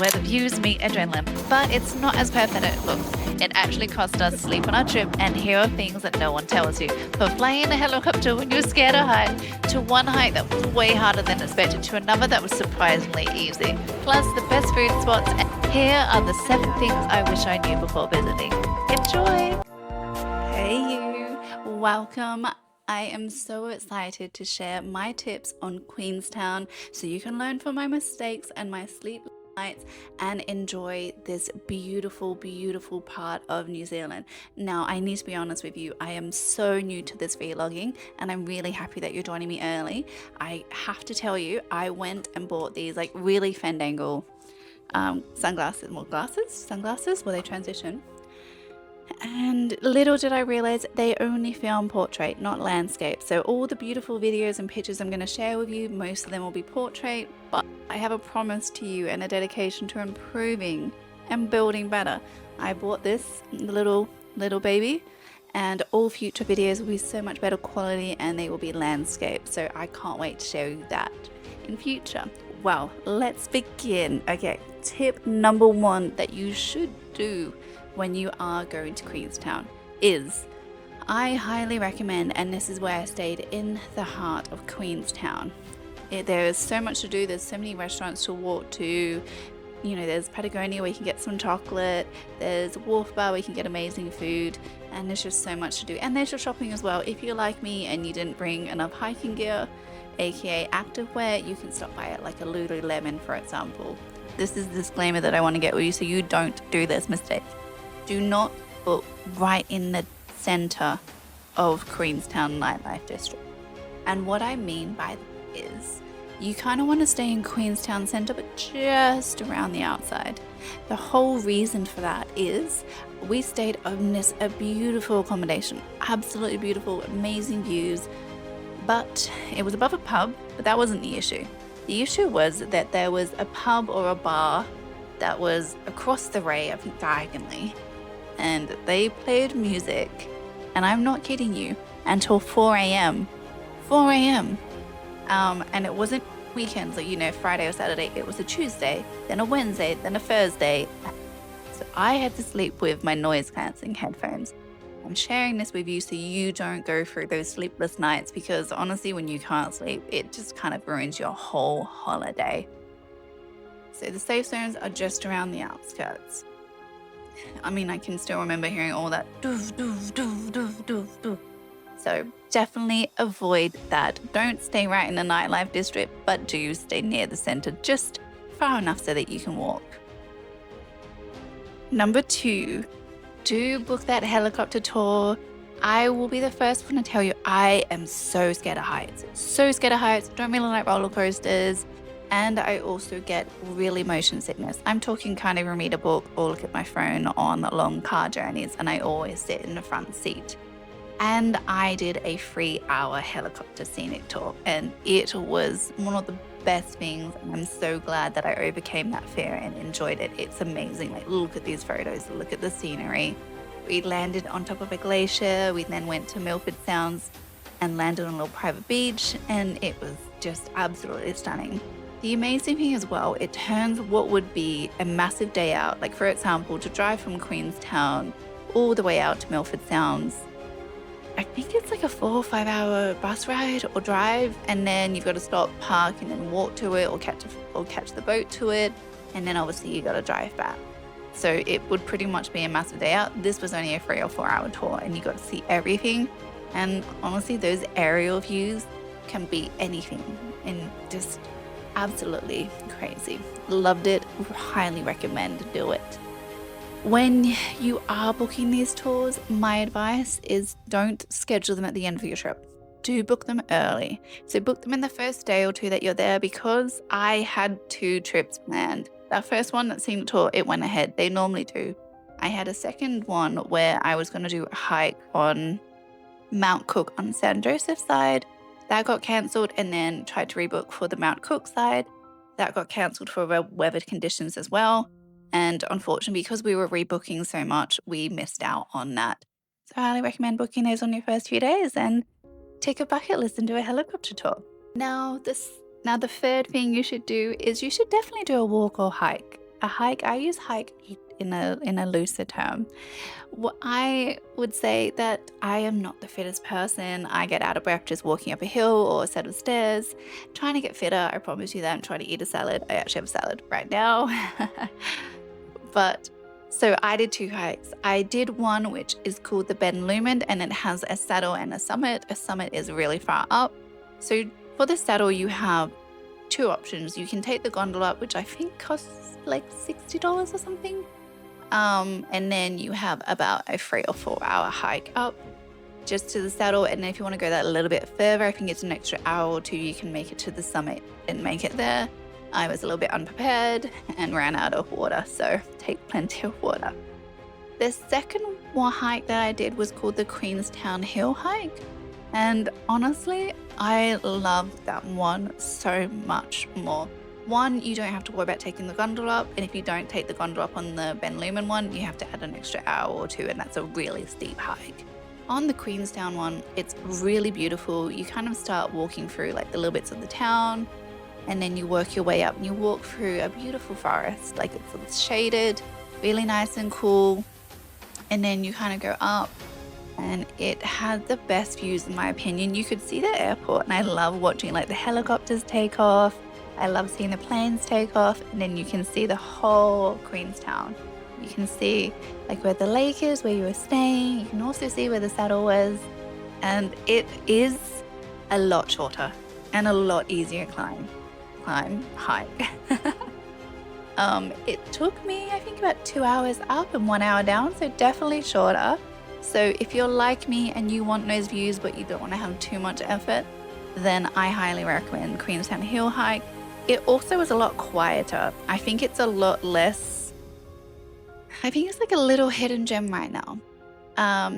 where the views meet adrenaline. But it's not as perfect as it looks. It actually cost us sleep on our trip, and here are things that no one tells you. From flying a helicopter when you're scared of heights, to one hike that was way harder than expected, to another that was surprisingly easy. Plus the best food spots, and here are the 7 things I wish I knew before visiting. Enjoy! Hey you, welcome. I am so excited to share my tips on Queenstown so you can learn from my mistakes and my sleep nights and enjoy this beautiful, beautiful part of New Zealand. Now, I need to be honest with you, I am so new to this vlogging and I'm really happy that you're joining me early. I have to tell you, I went and bought these like really fandangle sunglasses, will they transition? And little did I realize they only film portrait, not landscape. So all the beautiful videos and pictures I'm going to share with you, most of them will be portrait, but I have a promise to you and a dedication to improving and building better. I bought this little baby, and all future videos will be so much better quality and they will be landscape. So I can't wait to show you that in future. Well, let's begin. Okay, tip number 1 that you should do when you are going to Queenstown is, I highly recommend, and this is where I stayed, in the heart of Queenstown. There is so much to do, there's so many restaurants to walk to, you know, there's Patagonia where you can get some chocolate, there's Wharf Bar where you can get amazing food, and there's just so much to do. And there's your shopping as well. If you're like me and you didn't bring enough hiking gear, aka activewear, you can stop by at like a Lululemon, for example. This is the disclaimer that I want to get with you so you don't do this mistake. Do not book right in the center of Queenstown nightlife district. And what I mean by that is, you kind of want to stay in Queenstown center, but just around the outside. The whole reason for that is we stayed on a beautiful accommodation, absolutely beautiful, amazing views, but it was above a pub, but that wasn't the issue. The issue was that there was a pub or a bar that was across the way, I think diagonally, and they played music, and I'm not kidding you, until 4 a.m. 4 a.m. And it wasn't weekends, like, you know, Friday or Saturday. It was a Tuesday, then a Wednesday, then a Thursday. So I had to sleep with my noise cancelling headphones. I'm sharing this with you so you don't go through those sleepless nights, because honestly, when you can't sleep, it just kind of ruins your whole holiday. So the safe zones are just around the outskirts. I mean, I can still remember hearing all that doof, doof, doof, doof, doof, doof. So definitely avoid that. Don't stay right in the nightlife district, but do stay near the center, just far enough so that you can walk. Number 2, do book that helicopter tour. I will be the first one to tell you, I am so scared of heights. So scared of heights, don't really like roller coasters. And I also get really motion sickness. I'm talking can't even read a book or look at my phone on long car journeys, and I always sit in the front seat. And I did a 3-hour helicopter scenic tour, and it was one of the best things. I'm so glad that I overcame that fear and enjoyed it. It's amazing. Like, look at these photos, look at the scenery. We landed on top of a glacier. We then went to Milford Sounds and landed on a little private beach, and it was just absolutely stunning. The amazing thing as well, it turns what would be a massive day out, like for example, to drive from Queenstown all the way out to Milford Sounds. I think it's like a 4 or 5 hour bus ride or drive, and then you've got to stop, park, and then walk to it, or catch the boat to it, and then obviously you got to drive back. So it would pretty much be a massive day out. This was only a 3 or 4 hour tour, and you got to see everything. And honestly, those aerial views can be anything, and just absolutely crazy. Loved it. Highly recommend do it. When you are booking these tours, my advice is don't schedule them at the end of your trip. Do book them early. So book them in the first day or 2 that you're there, because I had 2 trips planned. That first one, that scenic tour, it went ahead. They normally do. I had a second one where I was going to do a hike on Mount Cook on San Joseph side. That got cancelled, and then tried to rebook for the Mount Cook side. That got cancelled for weather conditions as well. And unfortunately, because we were rebooking so much, we missed out on that. So I highly recommend booking those on your first few days and take a bucket list and do a helicopter tour. Now the third thing you should do is you should definitely do a walk or hike. a hike, I use hike in a looser term. What I would say that I am not the fittest person. I get out of breath just walking up a hill or a set of stairs. Trying to get fitter, I promise you that. I'm trying to eat a salad. I actually have a salad right now. But so I did 2 hikes. I did one which is called the Ben Lomond, and it has a saddle and a summit. A summit is really far up. So for the saddle, you have 2 options. You can take the gondola up, which I think costs like $60 or something. And then you have about a 3 or 4 hour hike up just to the saddle. And then if you want to go that a little bit further, I think it's an extra hour or 2, you can make it to the summit and make it there. I was a little bit unprepared and ran out of water, so take plenty of water. The second hike that I did was called the Queenstown Hill hike. And honestly, I loved that one so much more. One, you don't have to worry about taking the gondola up, and if you don't take the gondola up on the Ben Lomond one, you have to add an extra hour or 2, and that's a really steep hike. On the Queenstown one, it's really beautiful. You kind of start walking through like the little bits of the town, and then you work your way up and you walk through a beautiful forest. Like it's shaded, really nice and cool. And then you kind of go up, and it had the best views in my opinion. You could see the airport, and I love watching like the helicopters take off. I love seeing the planes take off, and then you can see the whole Queenstown. You can see like where the lake is, where you were staying. You can also see where the saddle was, and it is a lot shorter and a lot easier hike. It took me, I think, about 2 hours up and 1 hour down, so definitely shorter. So if you're like me and you want those views but you don't want to have too much effort, then I highly recommend Queenstown Hill hike. It also is a lot quieter. I think it's a lot less, I think it's like a little hidden gem right now.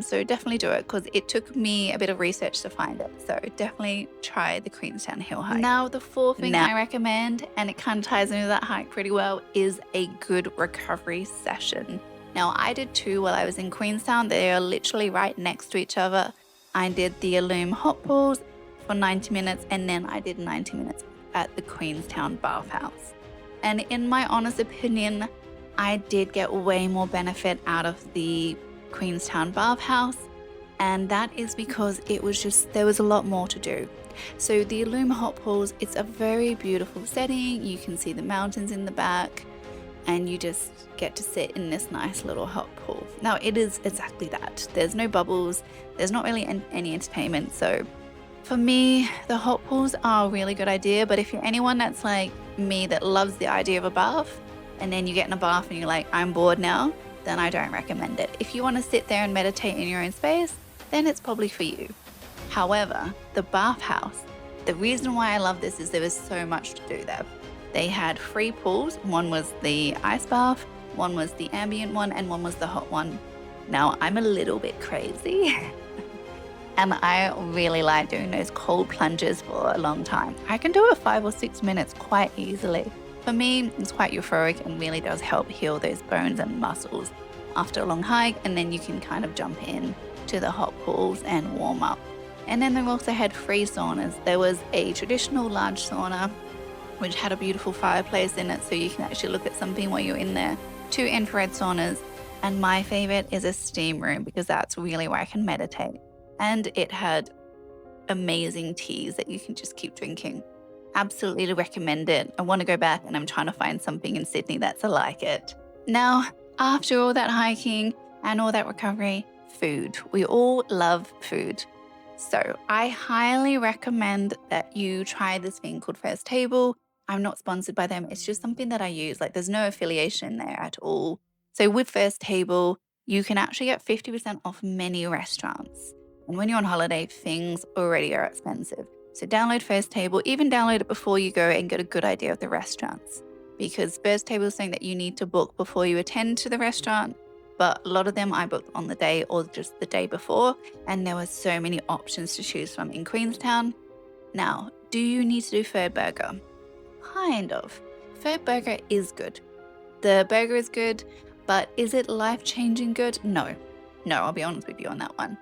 So definitely do it, because it took me a bit of research to find it. So definitely try the Queenstown Hill hike. Now the 4th thing I recommend, and it kind of ties into that hike pretty well, is a good recovery session. Now I did 2 while I was in Queenstown. They are literally right next to each other. I did the Illume hot pools for 90 minutes, and then I did 90 minutes at the Queenstown Bathhouse. And in my honest opinion, I did get way more benefit out of the Queenstown Bathhouse, and that is because it was just, there was a lot more to do. So the Illume hot pools, it's a very beautiful setting. You can see the mountains in the back, and you just get to sit in this nice little hot pool. Now it is exactly that. There's no bubbles, there's not really any entertainment. So for me, the hot pools are a really good idea, but if you're anyone that's like me that loves the idea of a bath, and then you get in a bath and you're like, I'm bored now, then I don't recommend it. If you want to sit there and meditate in your own space, then it's probably for you. However, the Bathhouse, the reason why I love this is there was so much to do there. They had 3 pools. One was the ice bath, one was the ambient one, and one was the hot one. Now I'm a little bit crazy and I really like doing those cold plunges for a long time. I can do it 5 or 6 minutes quite easily. For me, it's quite euphoric and really does help heal those bones and muscles after a long hike, and then you can kind of jump in to the hot pools and warm up. And then they also had 3 saunas. There was a traditional large sauna, which had a beautiful fireplace in it, so you can actually look at something while you're in there. 2 infrared saunas, and my favorite is a steam room, because that's really where I can meditate. And it had amazing teas that you can just keep drinking. Absolutely recommend it. I want to go back, and I'm trying to find something in Sydney that's like it. Now, after all that hiking and all that recovery, food. We all love food. So I highly recommend that you try this thing called First Table. I'm not sponsored by them. It's just something that I use. Like, there's no affiliation there at all. So with First Table, you can actually get 50% off many restaurants. And when you're on holiday, things already are expensive. So download First Table, even download it before you go and get a good idea of the restaurants. Because First Table is saying that you need to book before you attend to the restaurant. But a lot of them I booked on the day or just the day before. And there were so many options to choose from in Queenstown. Now, do you need to do Fergburger? Kind of. Fergburger is good. The burger is good, but is it life-changing good? No. No, I'll be honest with you on that one.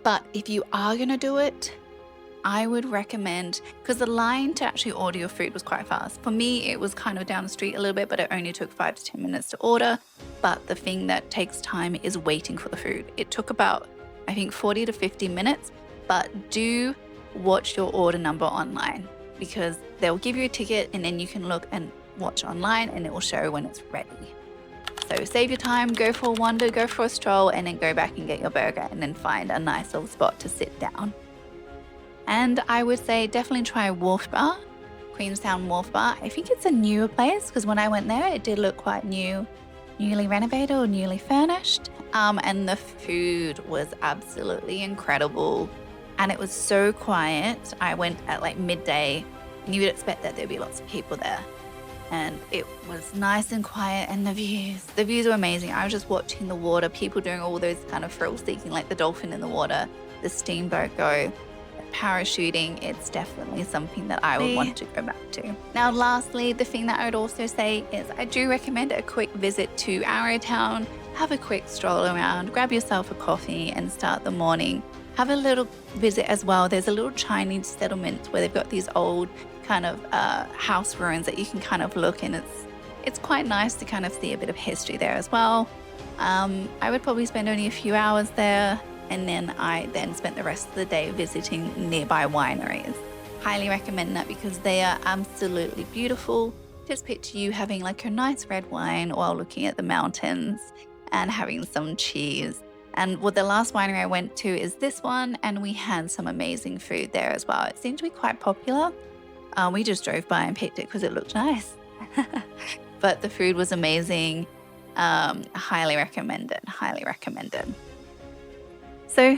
But if you are going to do it, I would recommend, because the line to actually order your food was quite fast. For me, it was kind of down the street a little bit, but it only took 5 to 10 minutes to order. But the thing that takes time is waiting for the food. It took about, I think, 40 to 50 minutes, but do watch your order number online, because they'll give you a ticket and then you can look and watch online and it will show when it's ready. So save your time, go for a wander, go for a stroll, and then go back and get your burger and then find a nice little spot to sit down. And I would say definitely try Wharf Bar, Queenstown Wharf Bar. I think it's a newer place, because when I went there, it did look quite newly renovated or newly furnished. And the food was absolutely incredible. And it was so quiet. I went at like midday, and you would expect that there'd be lots of people there. And it was nice and quiet, and the views were amazing. I was just watching the water, people doing all those kind of thrill seeking, like the dolphin in the water, the steamboat go, parachuting. It's definitely something that I would want to go back to. Now, lastly, the thing that I would also say is I do recommend a quick visit to Arrowtown. Have a quick stroll around, grab yourself a coffee and start the morning. Have a little visit as well. There's a little Chinese settlement where they've got these old kind of house ruins that you can kind of look in. It's quite nice to kind of see a bit of history there as well. I would probably spend only a few hours there, and then I spent the rest of the day visiting nearby wineries. Highly recommend that, because they are absolutely beautiful. Just picture you having like a nice red wine while looking at the mountains and having some cheese. And well, the last winery I went to is this one, and we had some amazing food there as well. It seemed to be quite popular. We just drove by and picked it because it looked nice. But the food was amazing. Highly recommended, highly recommended. So,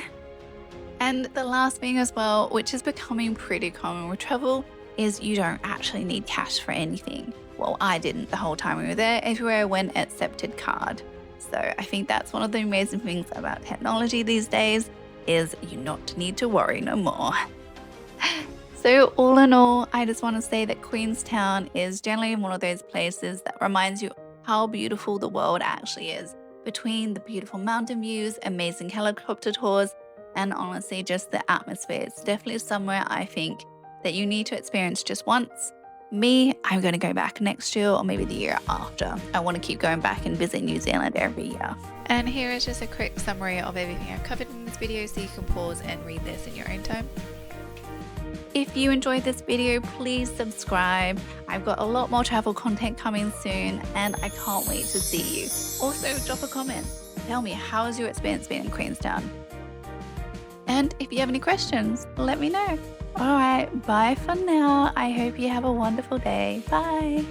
and the last thing as well, which is becoming pretty common with travel, is you don't actually need cash for anything. Well, I didn't the whole time we were there. Everywhere I went, accepted card. So I think that's one of the amazing things about technology these days, is you not need to worry no more. So all in all, I just want to say that Queenstown is generally one of those places that reminds you how beautiful the world actually is. Between the beautiful mountain views, amazing helicopter tours, and honestly just the atmosphere. It's definitely somewhere I think that you need to experience just once. Me, I'm going to go back next year or maybe the year after. I want to keep going back and visit New Zealand every year. And here is just a quick summary of everything I've covered in this video, so you can pause and read this in your own time. If you enjoyed this video, please subscribe. I've got a lot more travel content coming soon, and I can't wait to see you. Also, drop a comment. Tell me, how's your experience been in Queenstown? And if you have any questions, let me know. All right, bye for now. I hope you have a wonderful day. Bye.